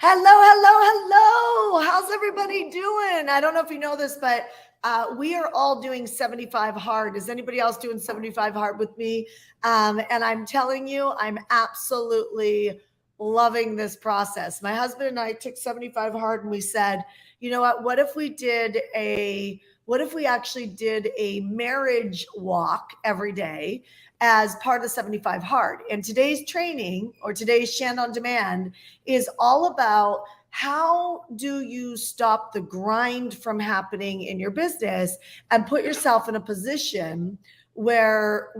Hello, hello, hello. How's everybody doing? I don't know if you know this, but we are all doing 75 hard. Is anybody else doing 75 hard with me? And I'm telling you, I'm absolutely loving this process. My husband and I took 75 hard and we said, you know what if we actually did a marriage walk every day as part of 75 hard? And today's training or today's Shand on Demand is all about how do you stop the grind from happening in your business and put yourself in a position where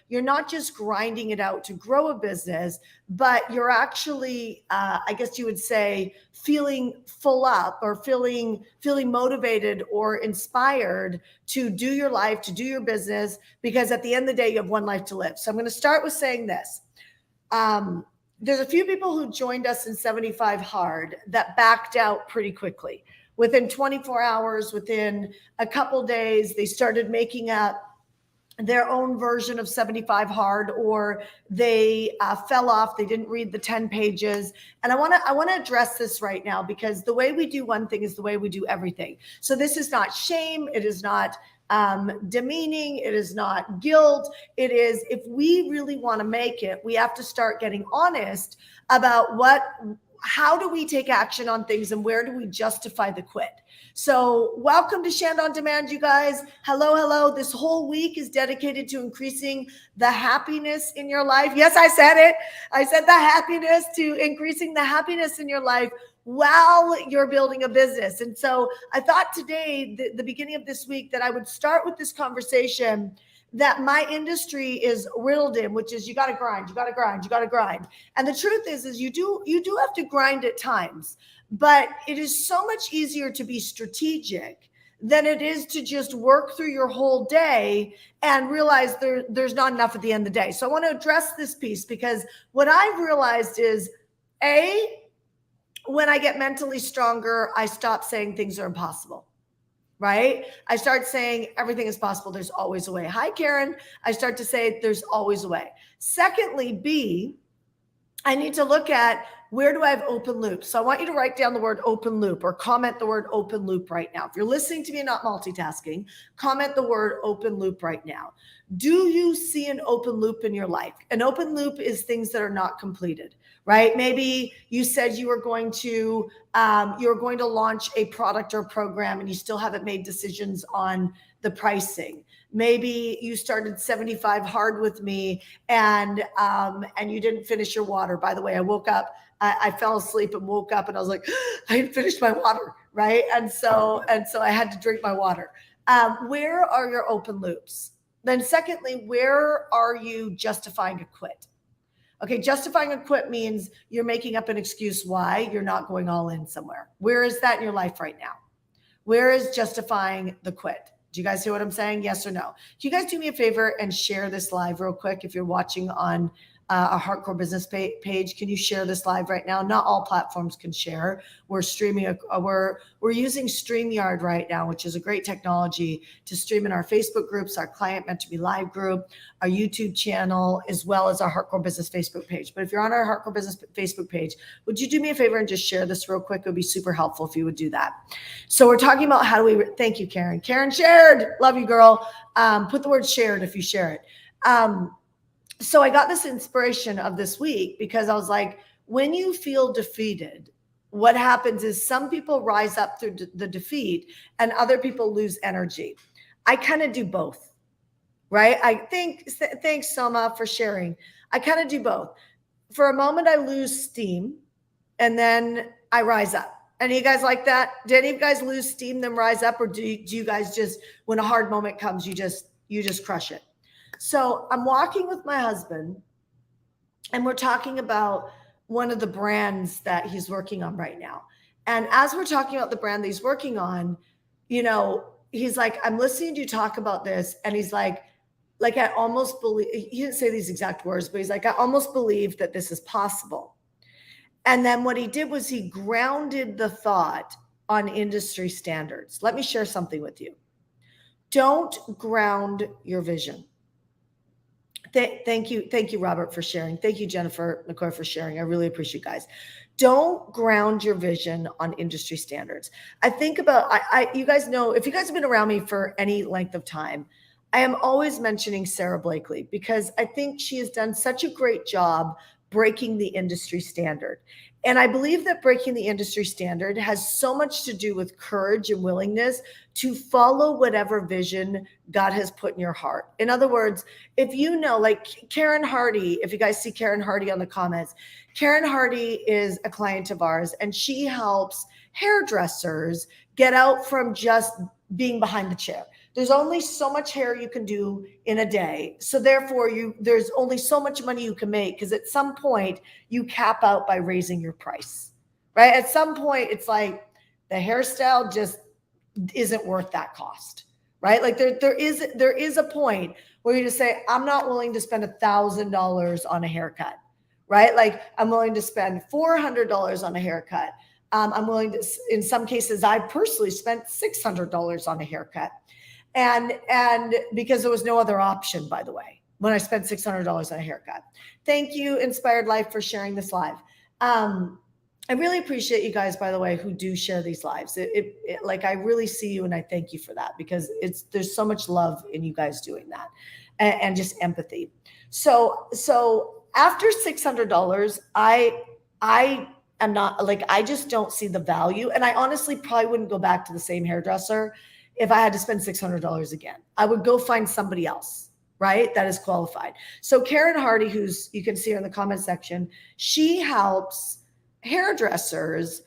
you're not just grinding it out to grow a business, but you're actually I guess you would say feeling full up or feeling motivated or inspired to do your life, to do your business, because at the end of the day you have one life to live. So I'm going to start with saying this. There's a few people who joined us in 75 hard that backed out pretty quickly. Within 24 hours, within a couple days, they started making up their own version of 75 hard, or they fell off. They didn't read the 10 pages. And I want to address this right now, because the way we do one thing is the way we do everything. So this is not shame. It is not demeaning. It is not guilt. It is, if we really want to make it, we have to start getting honest about how do we take action on things and where do we justify the quit? So welcome to Shand on Demand, you guys. Hello, hello. This whole week is dedicated to increasing the happiness in your life. Yes, I said it. I said the happiness, to increasing the happiness in your life while you're building a business. And so I thought today, the beginning of this week, that I would start with this conversation that my industry is riddled in, which is you got to grind, you got to grind, you got to grind. And the truth is you do have to grind at times, but it is so much easier to be strategic than it is to just work through your whole day and realize there's not enough at the end of the day. So I want to address this piece, because what I've realized is, when I get mentally stronger, I stop saying things are impossible. Right? I start saying everything is possible. There's always a way. Hi, Karen. I start to say there's always a way. Secondly, B, I need to look at, where do I have open loop? So I want you to write down the word open loop, or comment the word open loop right now. If you're listening to me and not multitasking, comment the word open loop right now. Do you see an open loop in your life? An open loop is things that are not completed, right? Maybe you said you were going to launch a product or program and you still haven't made decisions on the pricing. Maybe you started 75 hard with me and you didn't finish your water. By the way, I woke up, I fell asleep and woke up and I was like, I hadn't finished my water, right? And so I had to drink my water. Where are your open loops? Then secondly, where are you justifying a quit? Okay, justifying a quit means you're making up an excuse why you're not going all in somewhere. Where is that in your life right now? Where is justifying the quit? Do you guys hear what I'm saying? Yes or no? Can you guys do me a favor and share this live real quick? If you're watching on a Hardcore Business page, can you share this live right now? Not all platforms can share. We're streaming. We're using StreamYard right now, which is a great technology to stream in our Facebook groups, our Client Meant to Be Live group, our YouTube channel, as well as our Hardcore Business Facebook page. But if you're on our Hardcore Business Facebook page, would you do me a favor and just share this real quick? It would be super helpful if you would do that. So we're talking about how do we, thank you, Karen. Karen shared. Love you, girl. Put the word shared if you share it. So I got this inspiration of this week, because I was like, when you feel defeated, what happens is some people rise up through the defeat and other people lose energy. I kind of do both, right? Thanks, Soma, for sharing. I kind of do both. For a moment, I lose steam and then I rise up. Any of you guys like that? Did any of you guys lose steam, then rise up? Or do you guys just, when a hard moment comes, you just crush it? So I'm walking with my husband and we're talking about one of the brands that he's working on right now. And as we're talking about the brand that he's working on, he's like, I'm listening to you talk about this. And he's like, I almost believe, he didn't say these exact words, but he's like, I almost believe that this is possible. And then what he did was he grounded the thought on industry standards. Let me share something with you. Don't ground your vision. Thank you. Thank you, Robert, for sharing. Thank you, Jennifer McCoy, for sharing. I really appreciate you guys. Don't ground your vision on industry standards. I think about, you guys know, if you guys have been around me for any length of time, I am always mentioning Sara Blakely because I think she has done such a great job breaking the industry standard. And I believe that breaking the industry standard has so much to do with courage and willingness to follow whatever vision God has put in your heart. In other words, if you know, like Karen Hardy, if you guys see Karen Hardy on the comments, Karen Hardy is a client of ours and she helps hairdressers get out from just being behind the chair. There's only so much hair you can do in a day. So therefore there's only so much money you can make because at some point you cap out by raising your price, right? At some point it's like the hairstyle just isn't worth that cost, right? Like there is a point where you just say, I'm not willing to spend $1,000 on a haircut, right? Like I'm willing to spend $400 on a haircut. I'm willing to, in some cases, I personally spent $600 on a haircut. And because there was no other option, by the way, when I spent $600 on a haircut. Thank you, Inspired Life, for sharing this live. I really appreciate you guys, by the way, who do share these lives. Like I really see you and I thank you for that because there's so much love in you guys doing that and just empathy. So after $600, I am not like, I just don't see the value. And I honestly probably wouldn't go back to the same hairdresser if I had to spend $600 again. I would go find somebody else, right? That is qualified. So Karen Hardy, who's, you can see her in the comment section, she helps hairdressers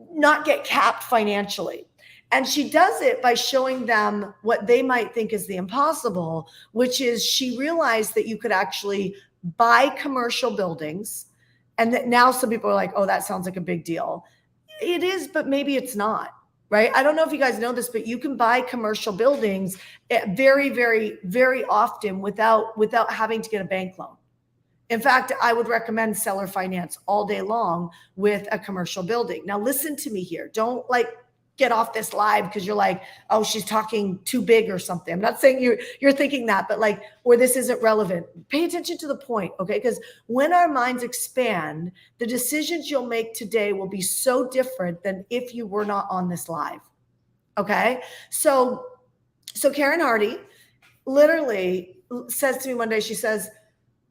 not get capped financially. And she does it by showing them what they might think is the impossible, which is she realized that you could actually buy commercial buildings. And that now some people are like, oh, that sounds like a big deal. It is, but maybe it's not. Right? I don't know if you guys know this, but you can buy commercial buildings very, very, very often without having to get a bank loan. In fact, I would recommend seller finance all day long with a commercial building. Now, listen to me here. Don't like get off this live because you're like, oh, she's talking too big or something. I'm not saying you're thinking that, but like, or this isn't relevant. Pay attention to the point, okay? Because when our minds expand, the decisions you'll make today will be so different than if you were not on this live, okay? So Karen Hardy literally says to me one day, she says,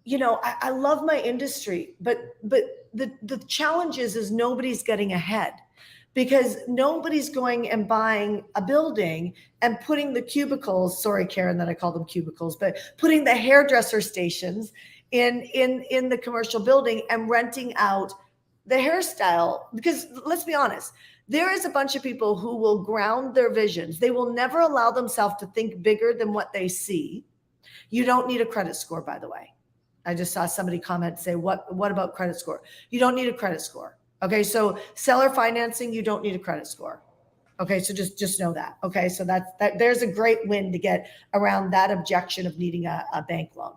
you know, I love my industry, but the challenge is nobody's getting ahead. Because nobody's going and buying a building and putting the cubicles, sorry, Karen, that I call them cubicles, but putting the hairdresser stations in the commercial building and renting out the hairstyle. Because let's be honest, there is a bunch of people who will ground their visions. They will never allow themselves to think bigger than what they see. You don't need a credit score, by the way. I just saw somebody comment, say, what about credit score? You don't need a credit score. Okay, so seller financing, you don't need a credit score. Okay, so just know that. Okay, so that there's a great win to get around that objection of needing a bank loan.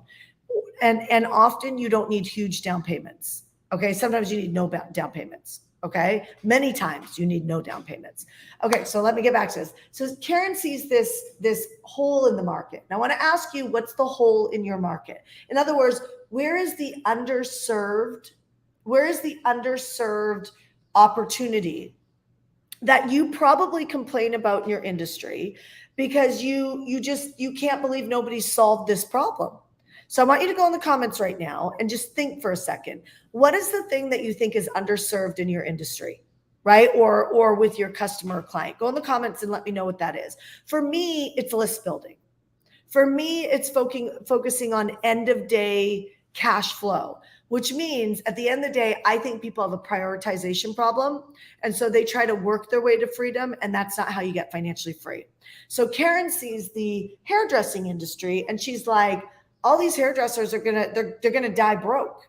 And often you don't need huge down payments. Okay, sometimes you need no down payments. Okay, many times you need no down payments. Okay, so let me get back to this. So Karen sees this hole in the market. And I want to ask you, what's the hole in your market? In other words, where is the underserved opportunity that you probably complain about in your industry because you can't believe nobody's solved this problem? So I want you to go in the comments right now and just think for a second. What is the thing that you think is underserved in your industry, right? Or with your customer or client? Go in the comments and let me know what that is. For me, it's list building. For me, it's focusing on end of day cash flow, which means at the end of the day, I think people have a prioritization problem. And so they try to work their way to freedom. And that's not how you get financially free. So Karen sees the hairdressing industry and she's like, all these hairdressers are they're gonna die broke.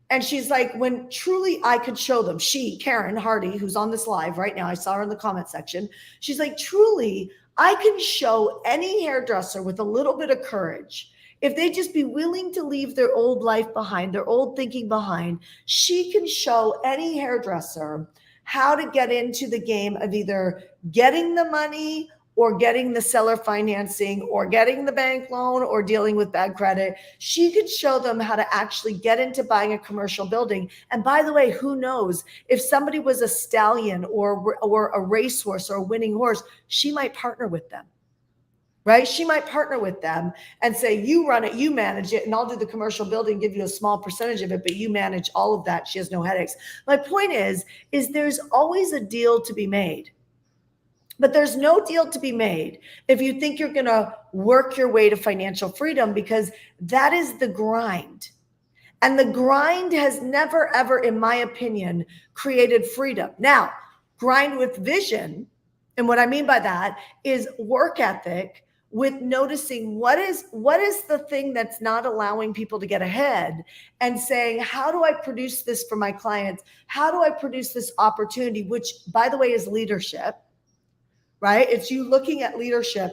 And she's like, when truly I could show them, Karen Hardy, who's on this live right now, I saw her in the comment section. She's like, truly, I can show any hairdresser with a little bit of courage, if they just be willing to leave their old life behind, their old thinking behind, she can show any hairdresser how to get into the game of either getting the money or getting the seller financing or getting the bank loan or dealing with bad credit. She could show them how to actually get into buying a commercial building. And by the way, who knows, if somebody was a stallion or a racehorse or a winning horse, she might partner with them. Right? She might partner with them and say, you run it, you manage it, and I'll do the commercial building, give you a small percentage of it, but you manage all of that. She has no headaches. My point is there's always a deal to be made. But there's no deal to be made if you think you're going to work your way to financial freedom, because that is the grind. And the grind has never, ever, in my opinion, created freedom. Now, grind with vision. And what I mean by that is work ethic with noticing what is the thing that's not allowing people to get ahead, and saying, how do I produce this for my clients? How do I produce this opportunity, which, by the way, is leadership, right? It's you looking at leadership.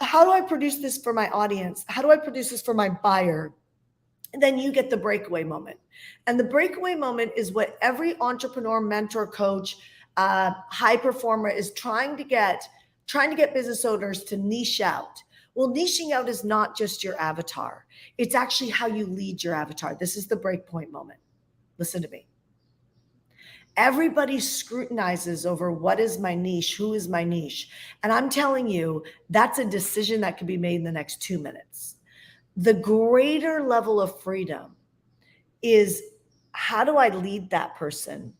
How do I produce this for my audience? How do I produce this for my buyer? And then you get the breakaway moment. And the breakaway moment is what every entrepreneur, mentor, coach, high performer is trying to get business owners to niche out. Well, niching out is not just your avatar. It's actually how you lead your avatar. This is the breakpoint moment. Listen to me. Everybody scrutinizes over what is my niche, who is my niche. And I'm telling you, that's a decision that can be made in the next 2 minutes. The greater level of freedom is, how do I lead that person?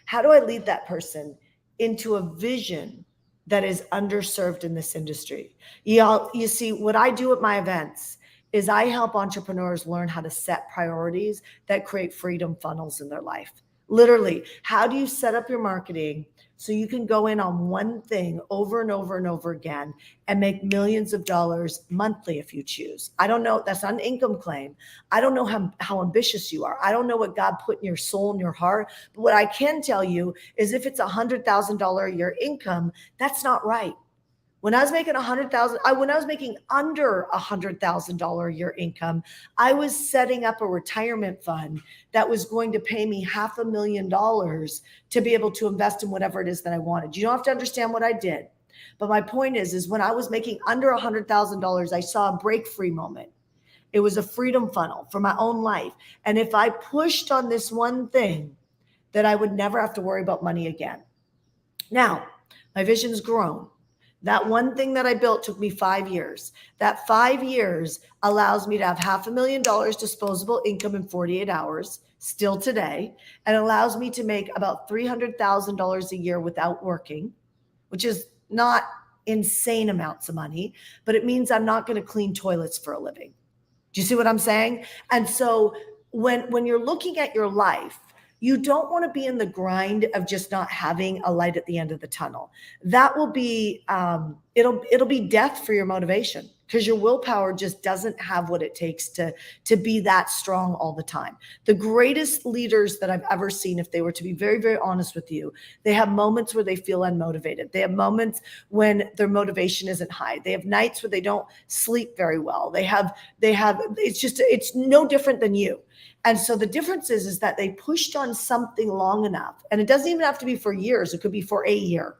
How do I lead that person into a vision that is underserved in this industry? You see, what I do at my events is I help entrepreneurs learn how to set priorities that create freedom funnels in their life. Literally, how do you set up your marketing so you can go in on one thing over and over and over again and make millions of dollars monthly if you choose? I don't know. That's not an income claim. I don't know how ambitious you are. I don't know what God put in your soul and your heart. But what I can tell you is, if it's $100,000 a year income, that's not right. When I was making when I was making under $100,000 a year income, I was setting up a retirement fund that was going to pay me $500,000 to be able to invest in whatever it is that I wanted. You don't have to understand what I did. But my point is when I was making under $100,000, I saw a break free moment. It was a freedom funnel for my own life. And if I pushed on this one thing, that I would never have to worry about money again. Now, my vision's grown. That one thing that I built took me 5 years. That 5 years allows me to have $500,000 disposable income in 48 hours, still today, and allows me to make about $300,000 a year without working, which is not insane amounts of money, but it means I'm not going to clean toilets for a living. Do you see what I'm saying? And so when you're looking at your life, you don't want to be in the grind of just not having a light at the end of the tunnel. That will be, it'll be death for your motivation, because your willpower just doesn't have what it takes to be that strong all the time. The greatest leaders that I've ever seen, if they were to be very, very honest with you, they have moments where they feel unmotivated. They have moments when their motivation isn't high. They have nights where they don't sleep very well. It's no different than you. And so the difference is that they pushed on something long enough, and it doesn't even have to be for years. It could be for a year.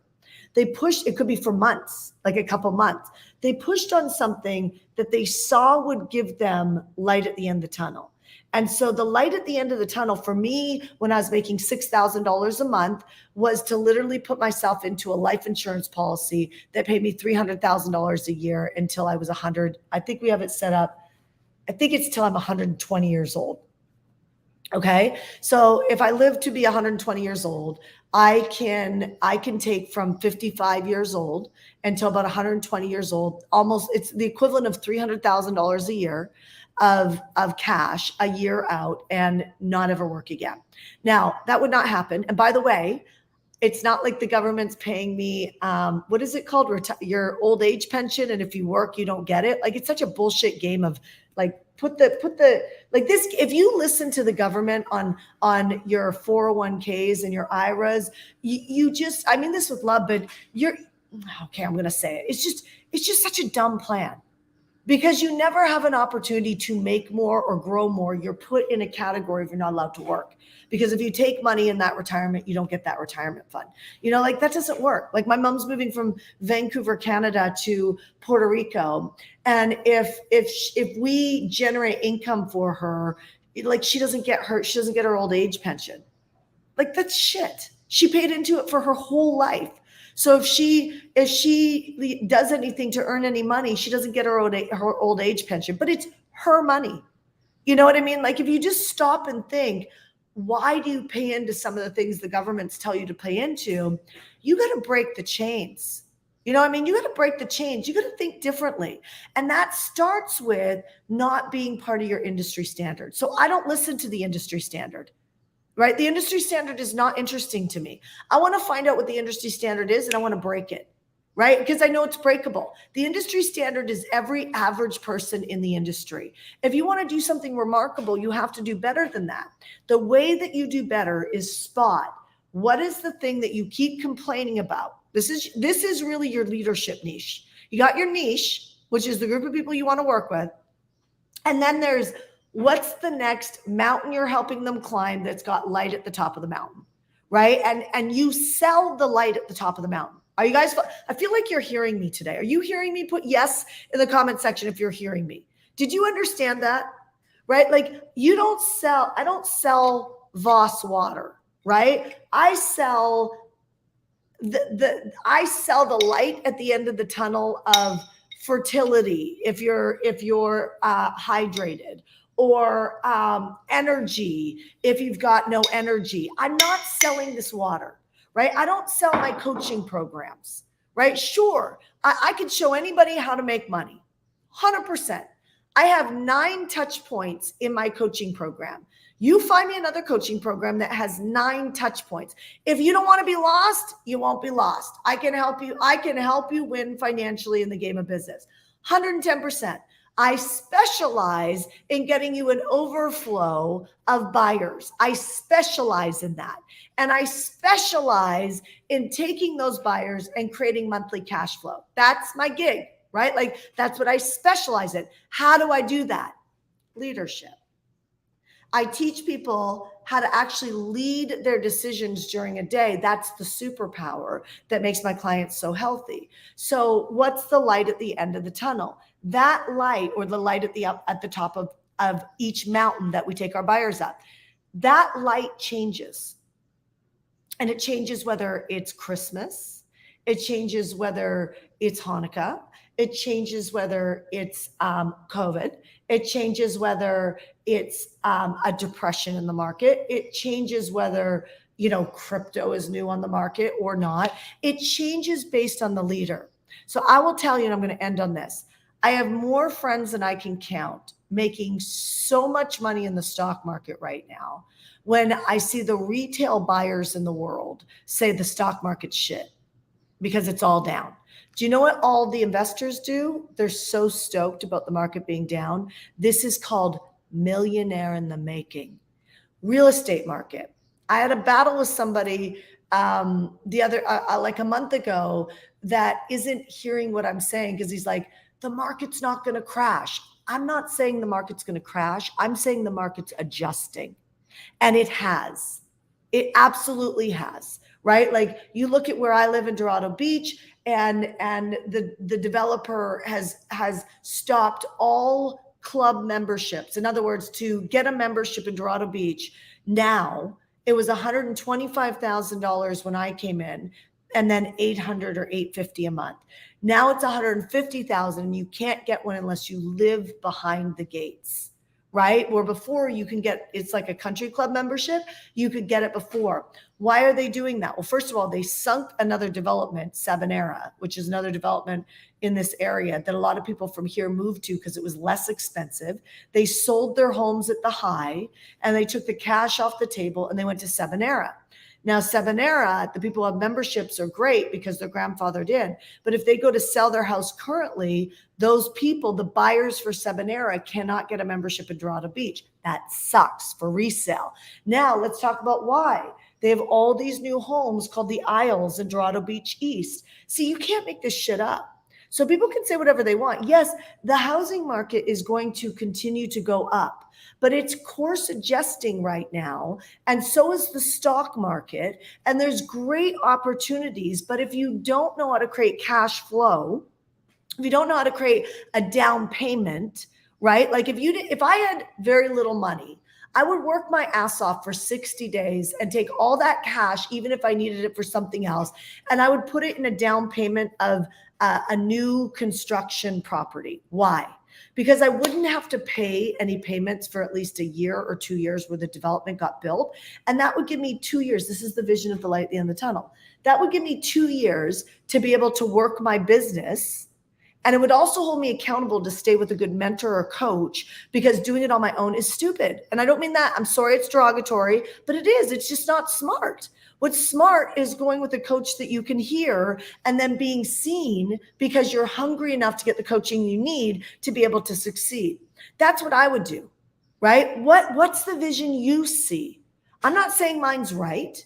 It could be for months, like a couple months. They pushed on something that they saw would give them light at the end of the tunnel. And so the light at the end of the tunnel for me, when I was making $6,000 a month, was to literally put myself into a life insurance policy that paid me $300,000 a year until I was 100. I think we have it set up. I think it's till I'm 120 years old. Okay. So if I live to be 120 years old, I can take from 55 years old until about 120 years old. Almost, it's the equivalent of $300,000 a year of cash a year out, and not ever work again. Now, that would not happen. And by the way, it's not like the government's paying me, what is it called? Your old age pension. And if you work, you don't get it. Like, it's such a bullshit game of like, put the like this. If you listen to the government on your 401ks and your IRAs, you just, I mean this with love, but I'm going to say it. It's just such a dumb plan. because you never have an opportunity to make more or grow more. You're put in a category if you're not allowed to work. Because if you take money in that retirement, you don't get that retirement fund. Like that doesn't work. Like my mom's moving from Vancouver, Canada to Puerto Rico. And if we generate income for her, like she doesn't get her old age pension. Like that's shit. She paid into it for her whole life. So if she does anything to earn any money, she doesn't get her old age pension, but it's her money. You know what I mean? Like if you just stop and think, why do you pay into some of the things the governments tell you to pay into? You got to break the chains. You know what I mean? You got to break the chains. You got to think differently. And that starts with not being part of your industry standard. So I don't listen to the industry standard. Right? The industry standard is not interesting to me. I want to find out what the industry standard is and I want to break it, right? Because I know it's breakable. The industry standard is every average person in the industry. If you want to do something remarkable, you have to do better than that. The way that you do better is spot what is the thing that you keep complaining about. This is really your leadership niche. You got your niche, which is the group of people you want to work with. And then there's what's the next mountain you're helping them climb that's got light at the top of the mountain, right? And you sell the light at the top of the mountain. Are you guys, I feel like you're hearing me today. Are you hearing me? Put yes in the comment section if you're hearing me. Did you understand that? Right? Like I don't sell Voss water, right? I sell the light at the end of the tunnel of fertility if you're hydrated, or energy if you've got no energy. I'm not selling this water, right? I don't sell my coaching programs, right? Sure, I could show anybody how to make money, 100%. I have 9 touch points in my coaching program. You find me another coaching program that has 9 touch points. If you don't want to be lost, you won't be lost. I can help you. I can help you win financially in the game of business, 110%. I specialize in getting you an overflow of buyers. I specialize in that. And I specialize in taking those buyers and creating monthly cash flow. That's my gig, right? Like that's what I specialize in. How do I do that? Leadership. I teach people how to actually lead their decisions during a day. That's the superpower that makes my clients so healthy. So what's the light at the end of the tunnel? That light, or the light at the top of each mountain that we take our buyers up, that light changes. And it changes whether it's Christmas. It changes whether it's Hanukkah. It changes whether it's COVID. It changes whether it's a depression in the market. It changes whether, crypto is new on the market or not. It changes based on the leader. So I will tell you, and I'm going to end on this. I have more friends than I can count making so much money in the stock market right now when I see the retail buyers in the world say the stock market's shit because it's all down. Do you know what all the investors do? They're so stoked about the market being down. This is called millionaire in the making. Real estate market. I had a battle with somebody like a month ago that isn't hearing what I'm saying because he's like, the market's not going to crash. I'm not saying the market's going to crash. I'm saying the market's adjusting. And it has. It absolutely has, right? Like you look at where I live in Dorado Beach, and the developer has stopped all club memberships. In other words, to get a membership in Dorado Beach now, it was $125,000 when I came in, and then $800 or $850 a month. Now it's $150,000, and you can't get one unless you live behind the gates, right? Where before you can get, it's like a country club membership. You could get it before. Why are they doing that? Well, first of all, they sunk another development, Savanera, which is another development in this area that a lot of people from here moved to because it was less expensive. They sold their homes at the high and they took the cash off the table and they went to Savanera. Now, Savanera, the people who have memberships are great because they're grandfathered in. But if they go to sell their house currently, those people, the buyers for Savanera, cannot get a membership in Dorado Beach. That sucks for resale. Now, let's talk about why. They have all these new homes called the Isles in Dorado Beach East. See, you can't make this shit up. So people can say whatever they want. Yes, the housing market is going to continue to go up, but it's course adjusting right now. And so is the stock market. And there's great opportunities. But if you don't know how to create cash flow, if you don't know how to create a down payment, right? Like if I had very little money, I would work my ass off for 60 days and take all that cash, even if I needed it for something else, and I would put it in a down payment of a new construction property. Why? Because I wouldn't have to pay any payments for at least a year or 2 years where the development got built. And that would give me 2 years. This is the vision of the light at the end of the tunnel. That would give me 2 years to be able to work my business. And it would also hold me accountable to stay with a good mentor or coach, because doing it on my own is stupid. And I don't mean that. I'm sorry it's derogatory, but it is. It's just not smart. What's smart is going with a coach that you can hear and then being seen because you're hungry enough to get the coaching you need to be able to succeed. That's what I would do, right? What's the vision you see? I'm not saying mine's right.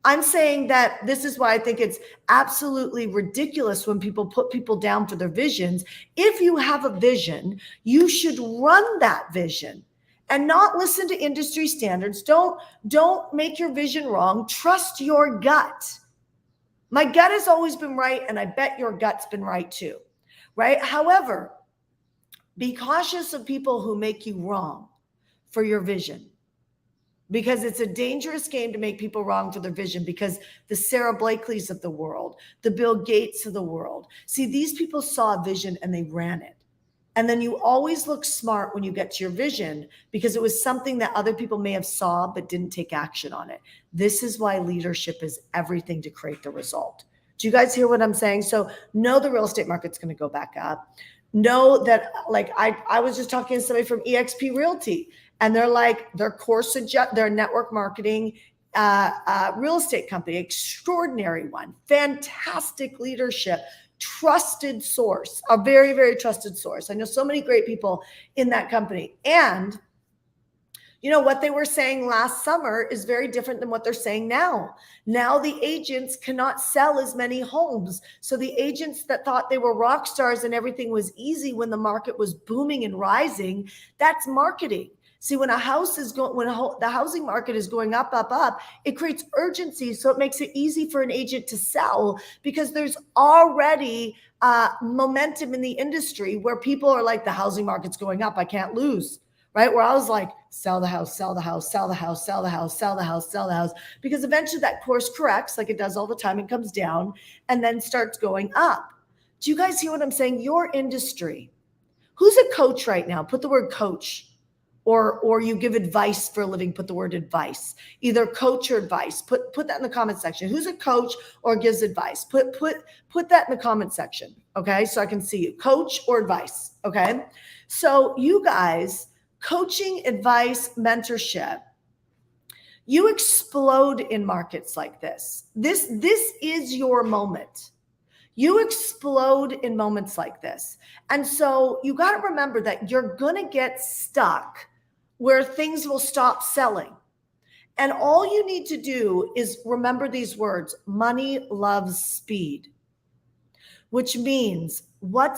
I'm saying that this is why I think it's absolutely ridiculous when people put people down for their visions. If you have a vision, you should run that vision and not listen to industry standards. Don't make your vision wrong. Trust your gut. My gut has always been right, and I bet your gut's been right too, right? However, be cautious of people who make you wrong for your vision, because it's a dangerous game to make people wrong for their vision, because the Sarah Blakeleys of the world, the Bill Gates of the world, see, these people saw a vision and they ran it. And then you always look smart when you get to your vision, because it was something that other people may have saw but didn't take action on it. This is why leadership is everything to create the result. Do you guys hear what I'm saying? So know the real estate market's going to go back up. Know that, like, I was just talking to somebody from eXp Realty, and they're like, their network marketing real estate company, extraordinary one, fantastic leadership, trusted source, a very, very trusted source. I know so many great people in that company. And you know what they were saying last summer is very different than what they're saying now. Now the agents cannot sell as many homes. So the agents that thought they were rock stars and everything was easy when the market was booming and rising, that's marketing. See, when the housing market is going up, it creates urgency. So it makes it easy for an agent to sell, because there's already momentum in the industry where people are like, the housing market's going up, I can't lose, right? Where I was like, sell the house, sell the house, sell the house, sell the house, sell the house, sell the house, because eventually that course corrects like it does all the time and comes down and then starts going up. Do you guys hear what I'm saying? Your industry. Who's a coach right now? Put the word coach. Or you give advice for a living, put the word advice, either coach or advice. Put that in the comment section. Who's a coach or gives advice? Put that in the comment section, okay? So I can see you, coach or advice, okay? So you guys, coaching, advice, mentorship, you explode in markets like this. This is your moment. You explode in moments like this. And so you got to remember that you're going to get stuck where things will stop selling. And all you need to do is remember these words: money loves speed, which means what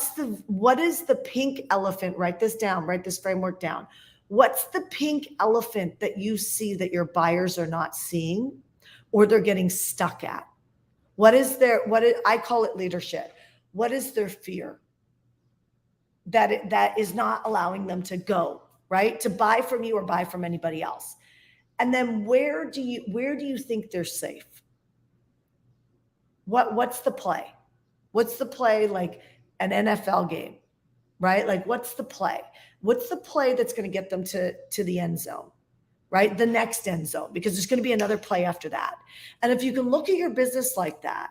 is the pink elephant? Write this down, write this framework down. What's the pink elephant that you see that your buyers are not seeing or they're getting stuck at? I call it leadership. What is their fear that is not allowing them to go, right? To buy from you or buy from anybody else. And then where do you think they're safe? What's the play? What's the play, like an NFL game, right? Like what's the play? What's the play that's going to get them to the end zone? Right? The next end zone, because there's going to be another play after that. And if you can look at your business like that,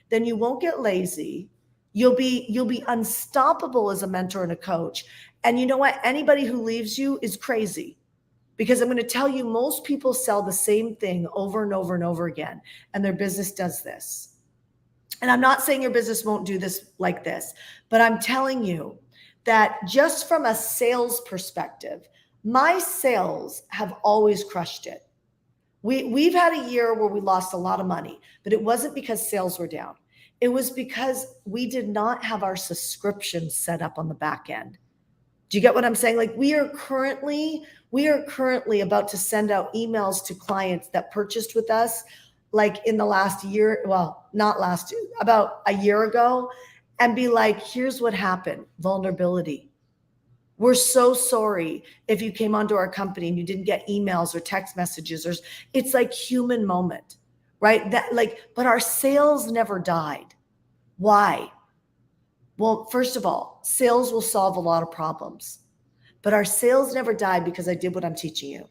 then you won't get lazy. You'll be unstoppable as a mentor and a coach. And you know what? Anybody who leaves you is crazy, because I'm going to tell you, most people sell the same thing over and over and over again, and their business does this. And I'm not saying your business won't do this like this, but I'm telling you that just from a sales perspective, my sales have always crushed it. We've had a year where we lost a lot of money, but it wasn't because sales were down. It was because we did not have our subscriptions set up on the back end. Do you get what I'm saying? Like we are currently about to send out emails to clients that purchased with us like in the last year, well, not last, about a year ago, and be like, here's what happened, vulnerability. We're so sorry if you came onto our company and you didn't get emails or text messages, or it's like human moment, right? That like, but our sales never died. Why? Well, first of all, sales will solve a lot of problems, but our sales never died because I did what I'm teaching you.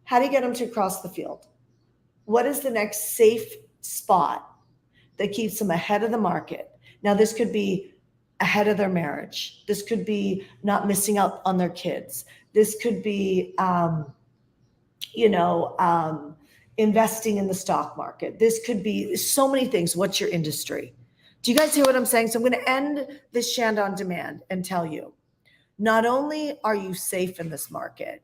How do you get them to cross the field? What is the next safe spot that keeps them ahead of the market? Now, this could be ahead of their marriage. This could be not missing out on their kids. This could be, investing in the stock market. This could be so many things. What's your industry? Do you guys hear what I'm saying? So I'm going to end this Shanda on Demand and tell you, not only are you safe in this market,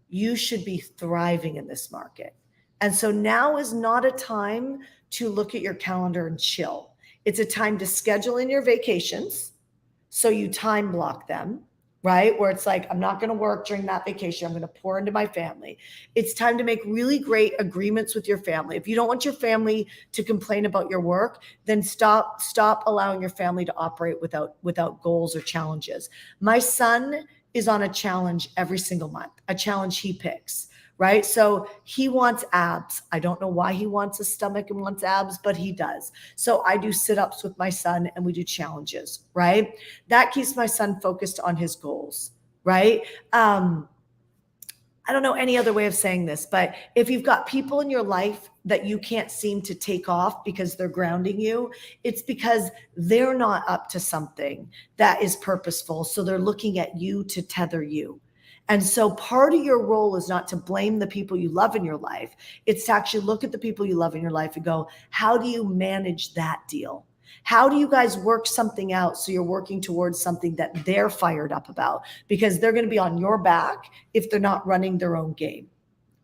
you should be thriving in this market. And so now is not a time to look at your calendar and chill. It's a time to schedule in your vacations. So you time block them, right? Where it's like, I'm not going to work during that vacation. I'm going to pour into my family. It's time to make really great agreements with your family. If you don't want your family to complain about your work, then stop allowing your family to operate without goals or challenges. My son is on a challenge every single month, a challenge he picks, right? So he wants abs. I don't know why he wants a stomach and wants abs, but he does. So I do sit-ups with my son and we do challenges, right? That keeps my son focused on his goals, right? I don't know any other way of saying this, but if you've got people in your life that you can't seem to take off because they're grounding you, it's because they're not up to something that is purposeful. So they're looking at you to tether you. And so part of your role is not to blame the people you love in your life. It's to actually look at the people you love in your life and go, how do you manage that deal? How do you guys work something out so you're working towards something that they're fired up about? Because they're going to be on your back if they're not running their own game,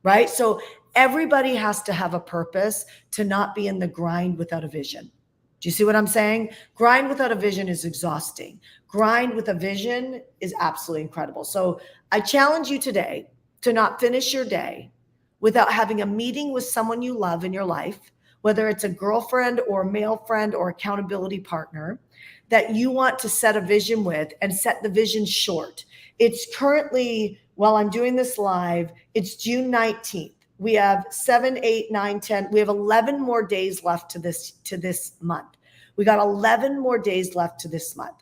right? So everybody has to have a purpose to not be in the grind without a vision. Do you see what I'm saying? Grind without a vision is exhausting. Grind with a vision is absolutely incredible. So I challenge you today to not finish your day without having a meeting with someone you love in your life, whether it's a girlfriend or a male friend or accountability partner that you want to set a vision with, and set the vision short. It's currently, while I'm doing this live, it's June 19th. We have 7, 8, 9, 10. We have 11 more days left to this month. We got 11 more days left to this month.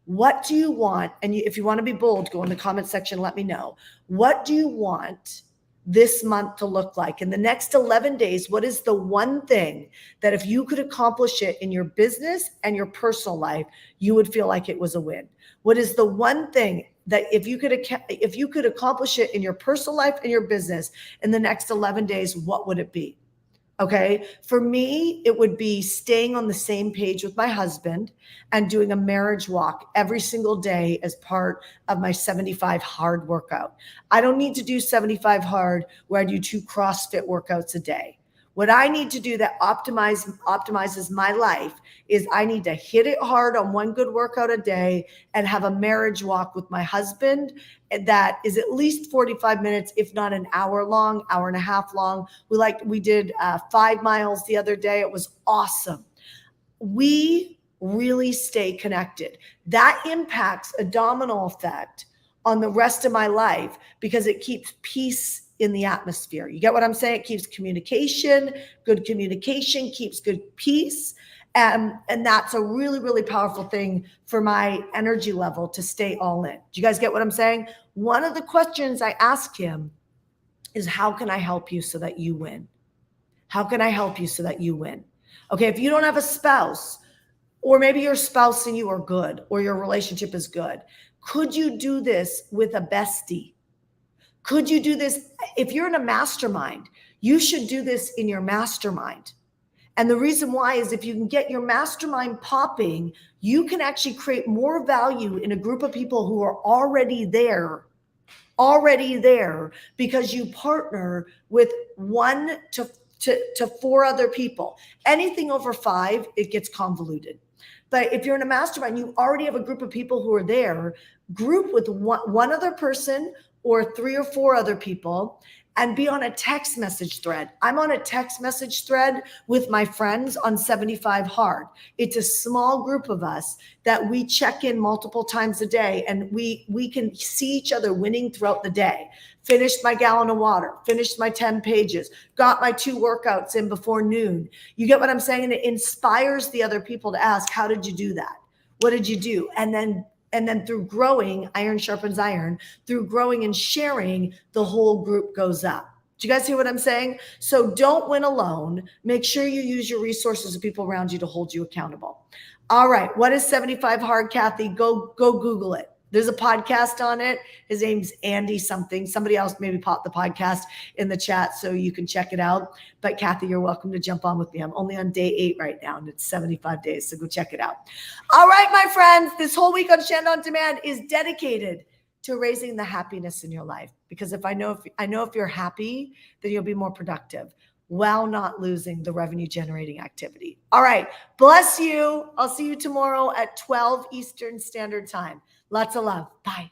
What do you want? And if you want to be bold, go in the comment section, let me know. What do you want this month to look like? In the next 11 days, what is the one thing that if you could accomplish it in your business and your personal life, you would feel like it was a win? What is the one thing that if you could accomplish it in your personal life and your business in the next 11 days, what would it be? Okay. For me, it would be staying on the same page with my husband and doing a marriage walk every single day as part of my 75 hard workout. I don't need to do 75 hard where I do 2 CrossFit workouts a day. What I need to do that optimizes my life is I need to hit it hard on 1 good workout a day and have a marriage walk with my husband that is at least 45 minutes, if not an hour long, hour and a half long. We did 5 miles the other day. It was awesome. We really stay connected. That impacts a domino effect on the rest of my life because it keeps peace in the atmosphere. You get what I'm saying? It keeps communication. Good communication keeps good peace. And that's a really, really powerful thing for my energy level to stay all in. Do you guys get what I'm saying? One of the questions I ask him is, how can I help you so that you win? How can I help you so that you win? Okay, if you don't have a spouse, or maybe your spouse and you are good, or your relationship is good, could you do this with a bestie? Could you do this? If you're in a mastermind, you should do this in your mastermind. And the reason why is if you can get your mastermind popping, you can actually create more value in a group of people who are already there because you partner with 1 to to 4 other people. Anything over 5, it gets convoluted. But if you're in a mastermind, you already have a group of people who are there. Group with one other person or 3 or 4 other people, and be on a text message thread. I'm on a text message thread with my friends on 75 Hard. It's a small group of us that we check in multiple times a day, and we can see each other winning throughout the day. Finished my gallon of water, finished my 10 pages, got my 2 workouts in before noon. You get what I'm saying? And it inspires the other people to ask, how did you do that? What did you do? And then through growing, iron sharpens iron, through growing and sharing, the whole group goes up. Do you guys hear what I'm saying? So don't win alone. Make sure you use your resources and people around you to hold you accountable. All right. What is 75 Hard, Kathy? Go Google it. There's a podcast on it. His name's Andy something. Somebody else maybe popped the podcast in the chat so you can check it out. But Kathy, you're welcome to jump on with me. I'm only on day 8 right now, and it's 75 days. So go check it out. All right, my friends, this whole week on Shanda On Demand is dedicated to raising the happiness in your life. Because if you're happy, then you'll be more productive while not losing the revenue generating activity. All right. Bless you. I'll see you tomorrow at 12 Eastern Standard Time. Lots of love. Bye.